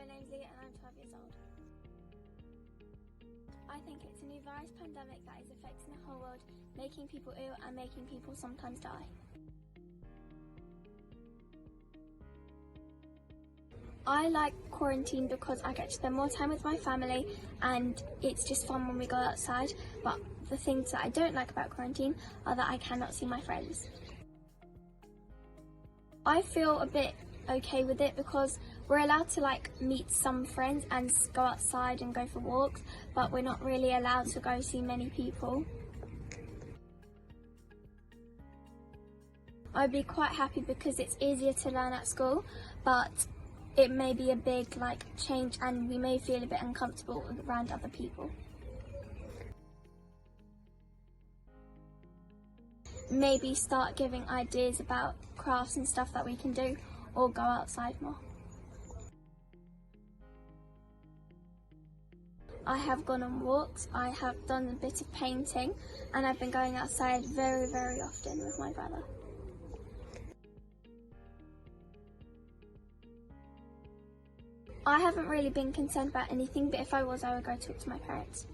my name's Liya and I'm 12 years old. I think it's a new virus pandemic that is affecting the whole world, making people ill and making people sometimes die. I like quarantine because I get to spend more time with my family and it's just fun when we go outside, but the things that I don't like about quarantine are that I cannot see my friends. I feel a bit okay with it because we're allowed to meet some friends and go outside and go for walks, but we're not really allowed to go see many people. I'd be quite happy because it's easier to learn at school, but it may be a big change and we may feel a bit uncomfortable around other people. Maybe start giving ideas about crafts and stuff that we can do, or go outside more. I have gone on walks, I have done a bit of painting, and I've been going outside very, very often with my brother. I haven't really been concerned about anything, but if I was, I would go talk to my parents.